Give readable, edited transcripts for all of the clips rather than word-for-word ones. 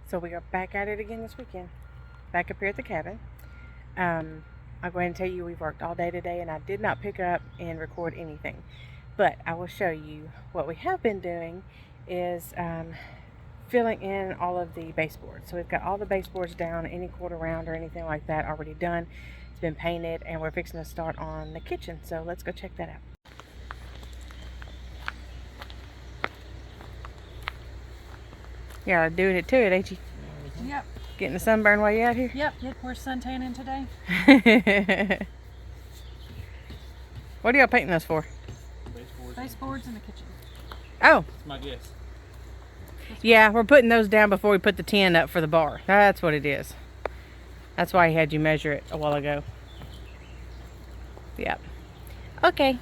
So we are back at it again this weekend. Back up here at the cabin. I'll go ahead and tell you we've worked all day today and I did not pick up and record anything. But I will show you what we have been doing is filling in all of the baseboards. So we've got all the baseboards down, any quarter round or anything like that already done. It's been painted and we're fixing to start on the kitchen. So let's go check that out. Yeah, doing it to it, ain't you? Yep. Getting the sunburn while you out here? Yep. We're suntanning today. What are y'all painting this for? Baseboards in the kitchen. Oh. That's my guess. Yeah, we're putting those down before we put the tin up for the bar. That's what it is. That's why I had you measure it a while ago. Yep. Okay.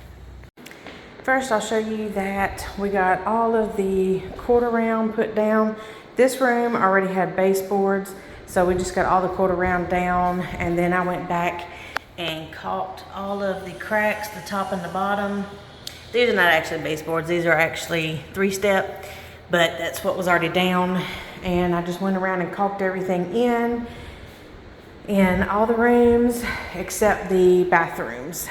First, I'll show you that we got all of the quarter round put down. This room already had baseboards, so we just got all the quarter round down, and then I went back and caulked all of the cracks, the top and the bottom. These are not actually baseboards, these are actually 3-step, but that's what was already down. And I just went around and caulked everything in all the rooms except the bathrooms.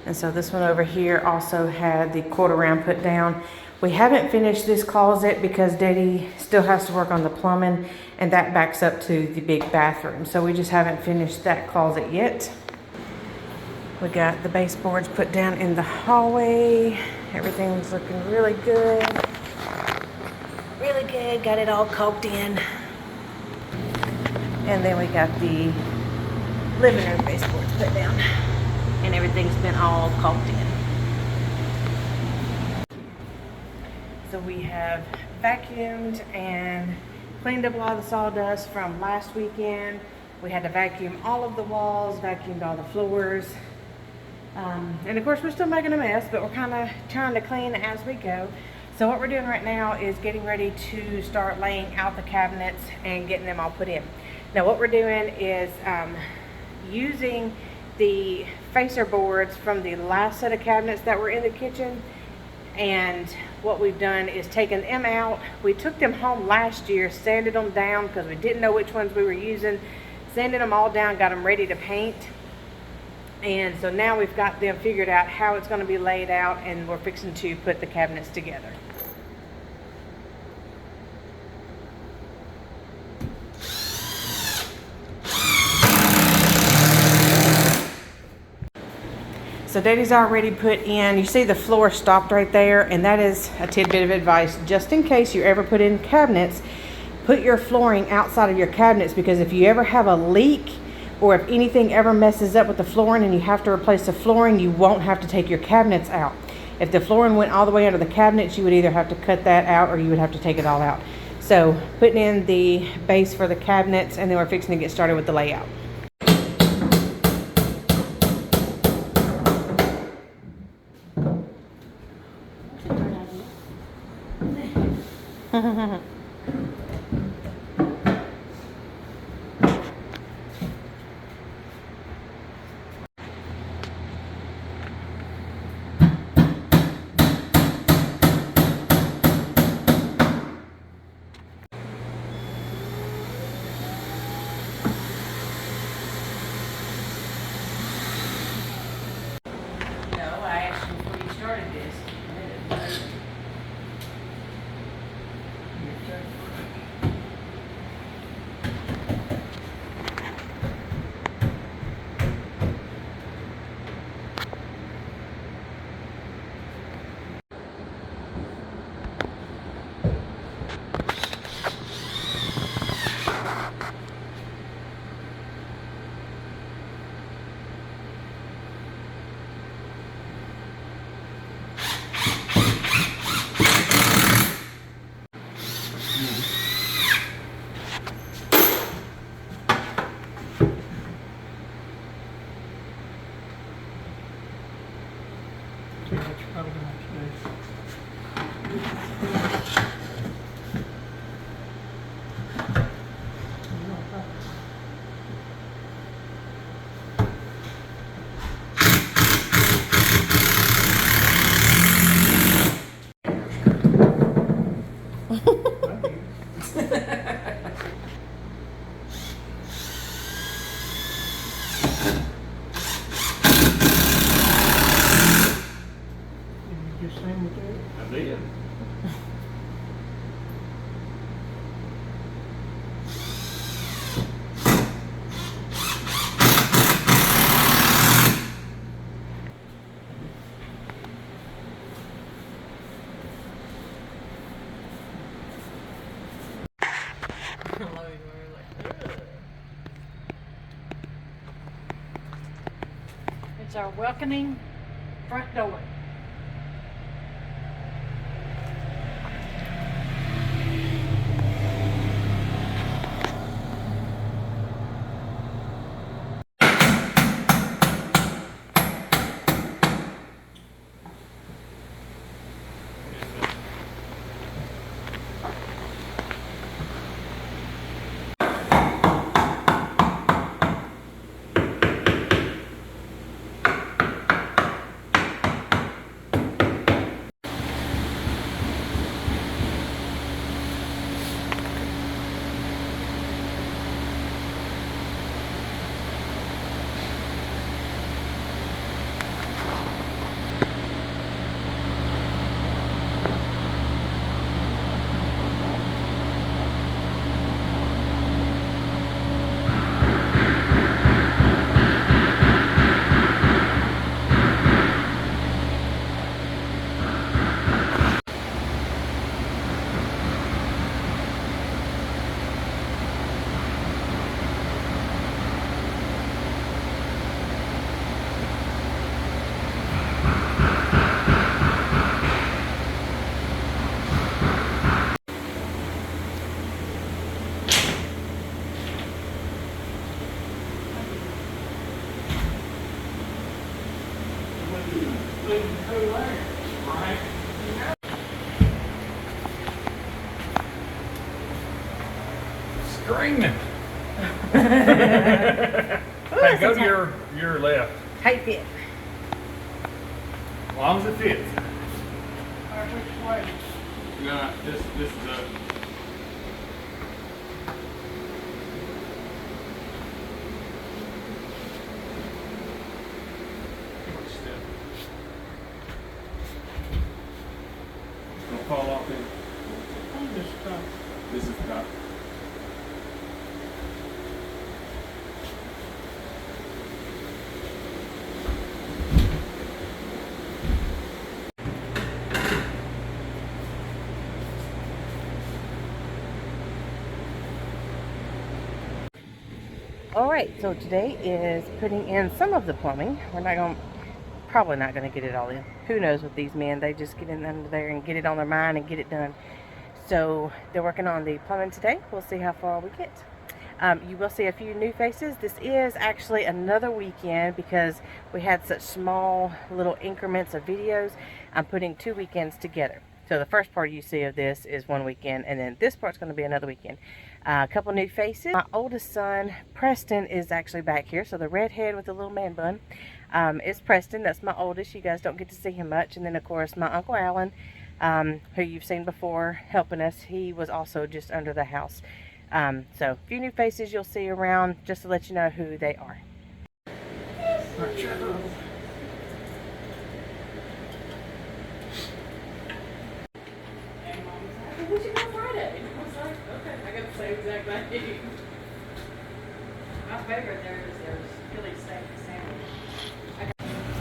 And so this one over here also had the quarter round put down. We haven't finished this closet because Daddy still has to work on the plumbing, and that backs up to the big bathroom. So we just haven't finished that closet yet. We got the baseboards put down in the hallway. Everything's looking really good. Really good, got it all caulked in. And then we got the living room baseboards put down. And everything's been all caulked in. So we have vacuumed and cleaned up a lot of the sawdust from last weekend. We had to vacuum all of the walls, vacuumed all the floors. And of course we're still making a mess, but we're kind of trying to clean as we go. So what we're doing right now is getting ready to start laying out the cabinets and getting them all put in. Now what we're doing is using the facer boards from the last set of cabinets that were in the kitchen, and what we've done is taken them out. We took them home last year, sanded them down because we didn't know which ones we were using, sanded them all down, got them ready to paint, and so now we've got them figured out how it's going to be laid out, and we're fixing to put the cabinets together. So Daddy's already put in, you see the floor stopped right there, and that is a tidbit of advice. Just in case you ever put in cabinets, put your flooring outside of your cabinets, because if you ever have a leak or if anything ever messes up with the flooring and you have to replace the flooring, you won't have to take your cabinets out. If the flooring went all the way under the cabinets, you would either have to cut that out or you would have to take it all out. So putting in the base for the cabinets, and then we're fixing to get started with the layout. It's our welcoming front door. Screaming. Hey, go to your left. Tight fit. As long as it fits. Or which way? No, this is up. It's gonna fall off in. This is the top. All right, so today is putting in some of the plumbing. We're probably not gonna get it all in. Who knows with these men? They just get in under there and get it on their mind and get it done. So they're working on the plumbing today. We'll see how far we get. You will see a few new faces. This is actually another weekend because we had such small little increments of videos. I'm putting 2 weekends together. So the first part you see of this is one weekend, and then this part's going to be another weekend. A couple new faces. My oldest son, Preston, is actually back here. So the redhead with the little man bun is Preston. That's my oldest. You guys don't get to see him much. And then, of course, my Uncle Alan, who you've seen before, helping us. He was also just under the house. So a few new faces you'll see around just to let you know who they are. We should go Friday. I was like, okay, I got the same exact thing. My favorite there is their Philly steak sandwich.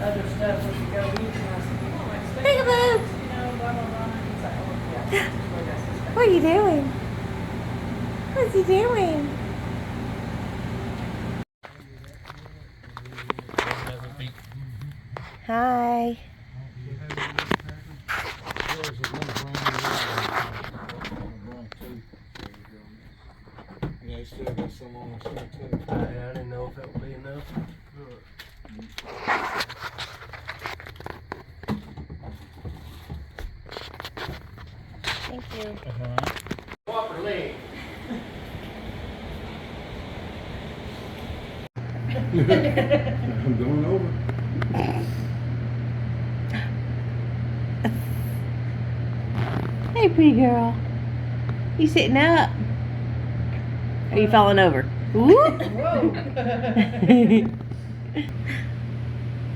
Other stuff we could go eat. Peekaboo! You know, blah, blah, blah. It's like, oh, yeah. What are you doing? What's he doing? Hi. Yeah, you still got some on the side too. I didn't know if that would be enough. Thank you. Whopper leg. I'm going over. Hey, pretty girl. You sitting up? Are you falling over? Whoop.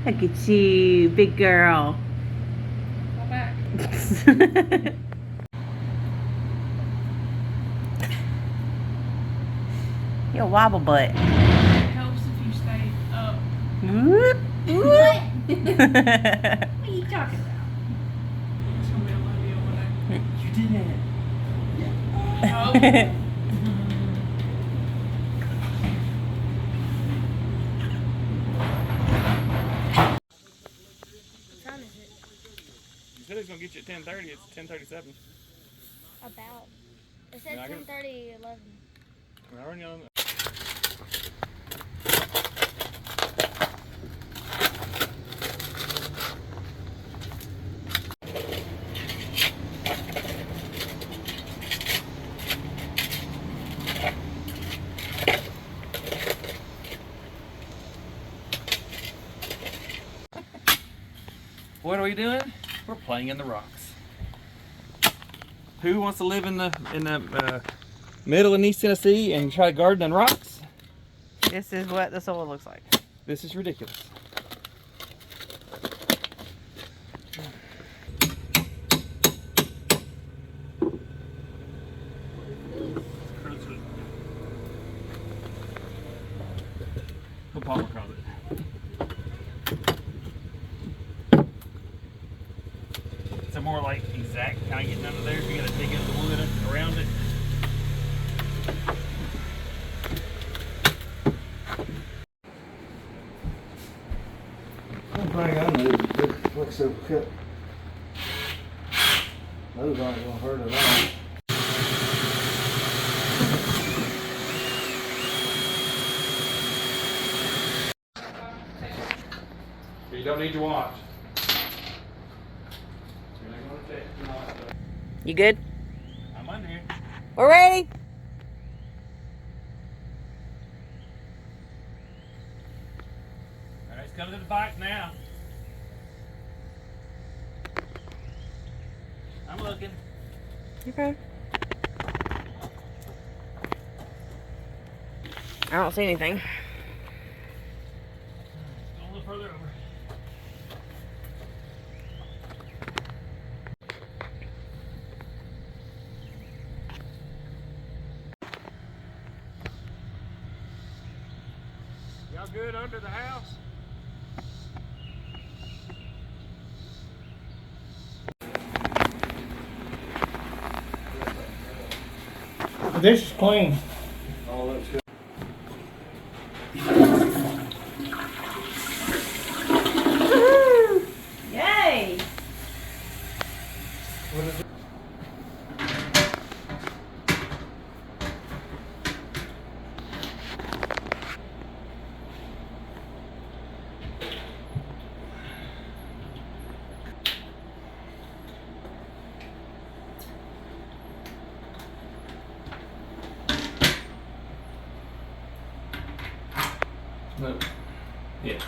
Look at you, big girl. Come back. You're a wobble butt. It helps if you stay up. Whoop. What? What are you talking about? It's gonna be a low deal one day. You did it. Oh. gonna get you at 10:30. It's 10:37. About. It said Yeah, I got- 10:30, 11. We're already on. What are we doing? We're playing in the rocks. Who wants to live in the middle of East Tennessee and try to garden in rocks? This is what the soil looks like. This is ridiculous. What Palmer calls it. So more like exact kind of getting under there. You gotta dig up the wood around it. One thing I know is that, like I said, we cut. Those aren't gonna hurt at all. You don't need to watch. You're not gonna take it tonight, though. You good? I'm under here. We're ready. Alright, it's coming to the bike now. I'm looking. Okay. I don't see anything. Go a little further over. Y'all good under the house? This is clean. All looks good. Yay! What is it? No. Yeah.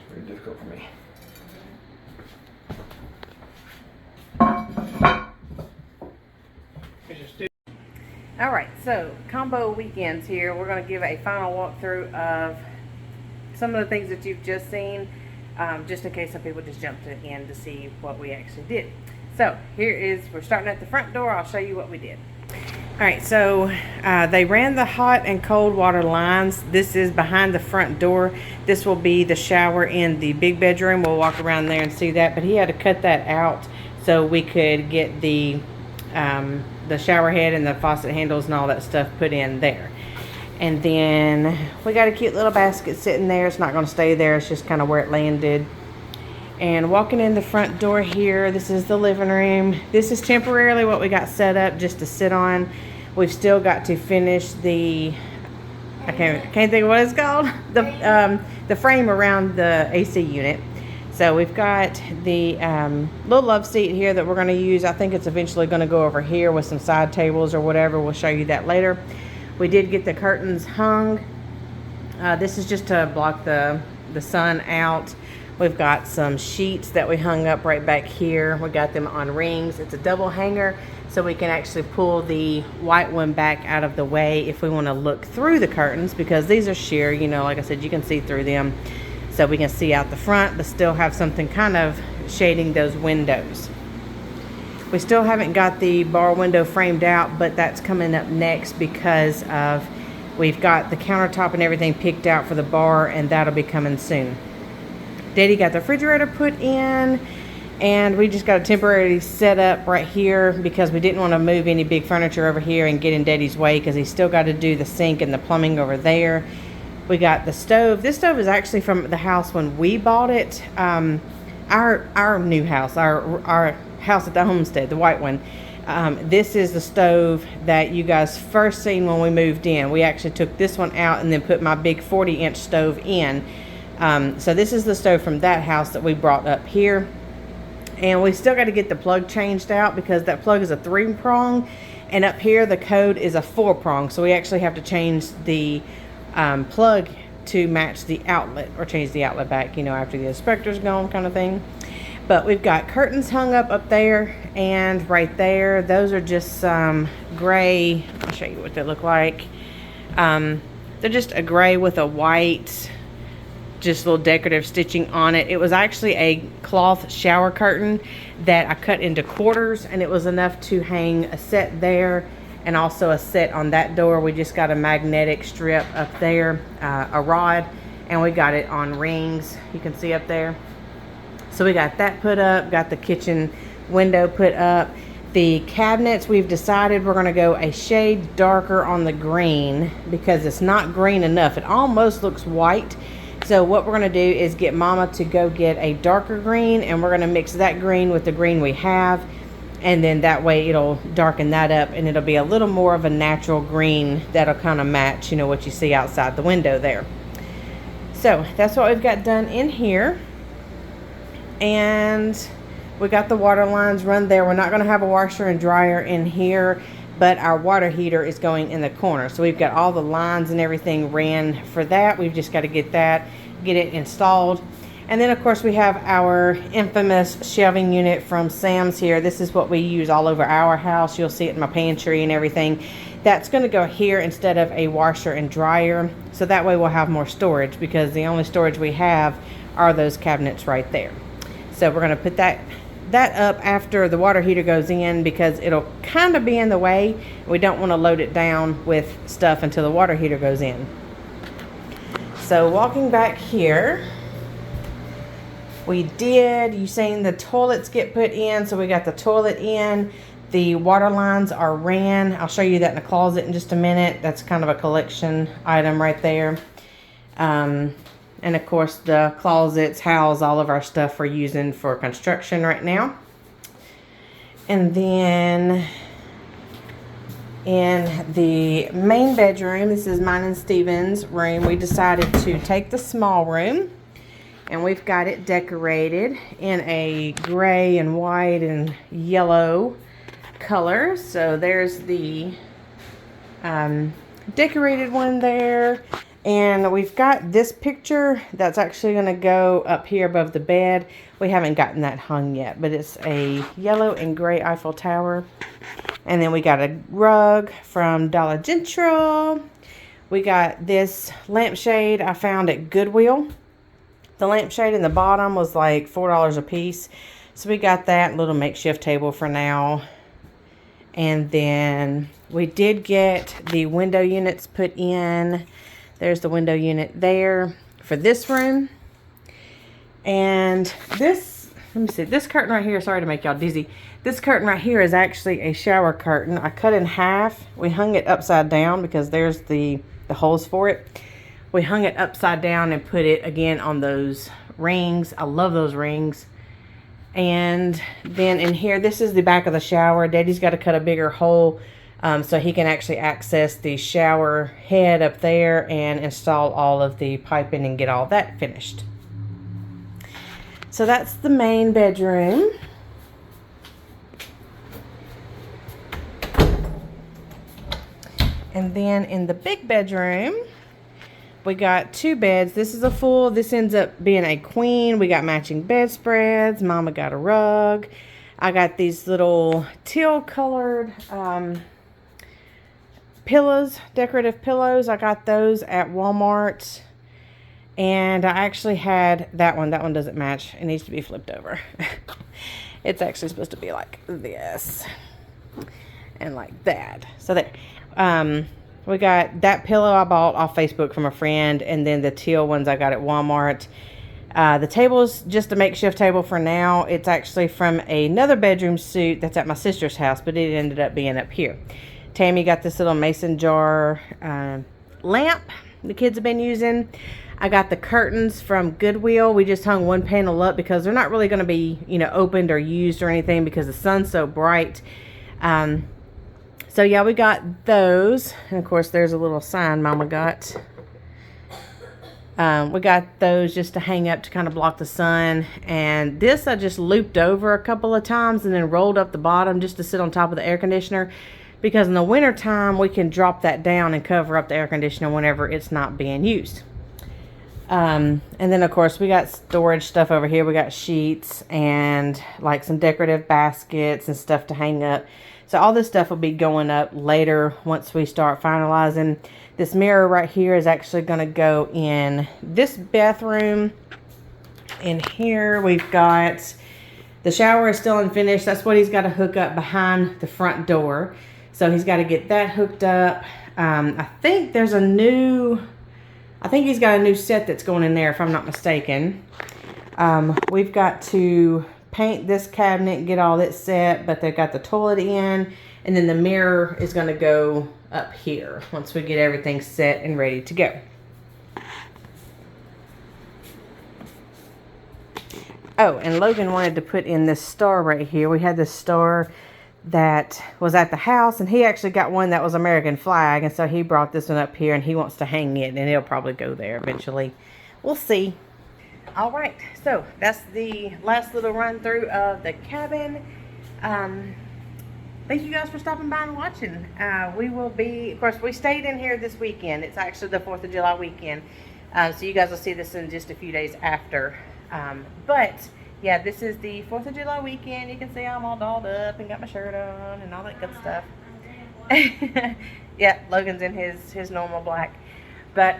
Very difficult for me. All right, so combo weekends here. We're going to give a final walkthrough of some of the things that you've just seen, just in case some people just jump to the end to see what we actually did. So here is, we're starting at the front door. I'll show you what we did. All right, so they ran the hot and cold water lines. This is behind the front door. This will be the shower in the big bedroom. We'll walk around there and see that, but he had to cut that out so we could get the the shower head and the faucet handles and all that stuff put in there. And then we got a cute little basket sitting there. It's not going to stay there. It's just kind of where it landed. And walking in the front door here, this is the living room. This is temporarily what we got set up just to sit on. We've still got to finish the, I can't think of what it's called, the frame around the AC unit. So we've got the little love seat here that we're going to use. I think it's eventually going to go over here with some side tables or whatever. We'll show you that later. We did get the curtains hung. This is just to block the sun out. We've got some sheets that we hung up right back here. We got them on rings. It's a double hanger, so we can actually pull the white one back out of the way if we want to look through the curtains, because these are sheer, you know, like I said, you can see through them. So we can see out the front, but still have something kind of shading those windows. We still haven't got the bar window framed out, but that's coming up next because of we've got the countertop and everything picked out for the bar, and that'll be coming soon. Daddy got the refrigerator put in, and we just got a temporary setup right here because we didn't want to move any big furniture over here and get in Daddy's way, because he's still got to do the sink and the plumbing over there. We got the stove. This stove is actually from the house when we bought it. Our new house, our house at the Homestead, the white one. This is the stove that you guys first seen when we moved in. We actually took this one out and then put my big 40-inch stove in. So this is the stove from that house that we brought up here. And we still got to get the plug changed out because that plug is a 3-prong, and up here the code is a 4-prong. So we actually have to change the plug to match the outlet, or change the outlet back, you know, after the inspector's gone, kind of thing. But we've got curtains hung up there and right there. Those are just some gray. I'll show you what they look like. They're just a gray with a white, just little decorative stitching on it. It was actually a cloth shower curtain that I cut into quarters, and it was enough to hang a set there and also a set on that door. We just got a magnetic strip up there, a rod, and we got it on rings. You can see up there. So we got that put up, got the kitchen window put up. The cabinets, we've decided we're gonna go a shade darker on the green because it's not green enough. It almost looks white. So what we're gonna do is get Mama to go get a darker green, and we're gonna mix that green with the green we have. And then that way it'll darken that up, and it'll be a little more of a natural green that'll kind of match, you know, what you see outside the window there. So that's what we've got done in here. And we got the water lines run there. We're not going to have a washer and dryer in here, but our water heater is going in the corner. So we've got all the lines and everything ran for that. We've just got to get it installed. And then of course we have our infamous shelving unit from Sam's here. This is what we use all over our house. You'll see it in my pantry and everything. That's going to go here instead of a washer and dryer. So that way we'll have more storage, because the only storage we have are those cabinets right there. So we're going to put that up after the water heater goes in, because it'll kind of be in the way. We don't want to load it down with stuff until the water heater goes in. So walking back here, you seen the toilets get put in. So we got the toilet in. The water lines are ran. I'll show you that in the closet in just a minute. That's kind of a collection item right there. And of course the closets house all of our stuff we're using for construction right now. And then in the main bedroom, this is mine and Steven's room, we decided to take the small room, and we've got it decorated in a gray and white and yellow color. So there's the decorated one there. And we've got this picture that's actually going to go up here above the bed. We haven't gotten that hung yet, but it's a yellow and gray Eiffel Tower. And then we got a rug from Dollar General. We got this lampshade I found at Goodwill. The lampshade in the bottom was like $4 a piece. So we got that little makeshift table for now. And then we did get the window units put in. There's the window unit there for this room. And this let me see. This curtain right here, sorry to make y'all dizzy. This curtain right here is actually a shower curtain. I cut in half. We hung it upside down because there's the holes for it. We hung it upside down and put it again on those rings. I love those rings. And then in here, this is the back of the shower. Daddy's got to cut a bigger hole so he can actually access the shower head up there and install all of the piping and get all that finished. So that's the main bedroom. And then in the big bedroom, we got 2 beds. This is a full. This ends up being a queen. We got matching bedspreads. Mama got a rug. I got these little teal colored pillows, decorative pillows. I got those at Walmart. And I actually had that one. That one doesn't match. It needs to be flipped over. It's actually supposed to be like this. And like that. So there. We got that pillow I bought off Facebook from a friend, and then the teal ones I got at Walmart. The table's just a makeshift table for now. It's actually from another bedroom suite that's at my sister's house, but it ended up being up here. Tammy got this little mason jar lamp the kids have been using. I got the curtains from Goodwill. We just hung one panel up because they're not really going to be, opened or used or anything because the sun's so bright. So yeah, we got those. And of course, there's a little sign Mama got. We got those just to hang up to kind of block the sun. And this I just looped over a couple of times and then rolled up the bottom just to sit on top of the air conditioner. Because in the winter time, we can drop that down and cover up the air conditioner whenever it's not being used. And then of course we got storage stuff over here. We got sheets and like some decorative baskets and stuff to hang up. So all this stuff will be going up later once we start finalizing. This mirror right here is actually going to go in this bathroom. In here we've got the shower is still unfinished. That's what he's got to hook up behind the front door. So he's got to get that hooked up. I think there's a new... I think he's got a new set that's going in there, if I'm not mistaken. We've got to paint this cabinet and get all that set, but they've got the toilet in, and then the mirror is going to go up here once we get everything set and ready to go. Oh, and Logan wanted to put in this star right here. We had this star that was at the house, and he actually got one that was American flag, and so he brought this one up here and he wants to hang it, and it'll probably go there eventually. We'll see. All right, so that's the last little run through of the cabin. Thank you guys for stopping by and watching. We will be, of course, we stayed in here this weekend. It's actually the 4th of July weekend, so you guys will see this in just a few days after. But yeah, this is the 4th of July weekend. You can see I'm all dolled up and got my shirt on and all that good stuff. Yeah, Logan's in his normal black. But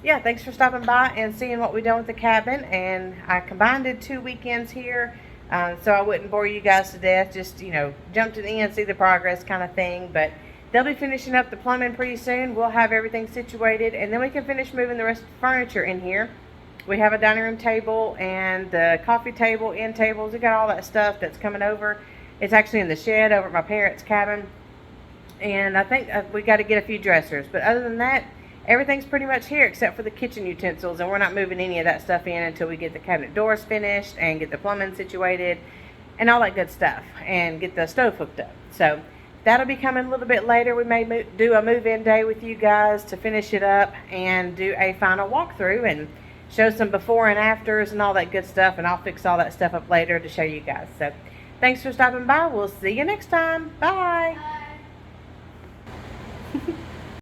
yeah, thanks for stopping by and seeing what we done with the cabin. And I combined 2 weekends here, so I wouldn't bore you guys to death. Just, jump to the end, see the progress kind of thing. But they'll be finishing up the plumbing pretty soon. We'll have everything situated, and then we can finish moving the rest of the furniture in here. We have a dining room table and the coffee table, end tables. We got all that stuff that's coming over. It's actually in the shed over at my parents' cabin. And I think we got to get a few dressers. But other than that, everything's pretty much here except for the kitchen utensils. And we're not moving any of that stuff in until we get the cabinet doors finished and get the plumbing situated and all that good stuff. And get the stove hooked up. So that'll be coming a little bit later. We may do a move-in day with you guys to finish it up and do a final walkthrough and show some before and afters and all that good stuff, and I'll fix all that stuff up later to show you guys. So thanks for stopping by. We'll see you next time. Bye. Bye.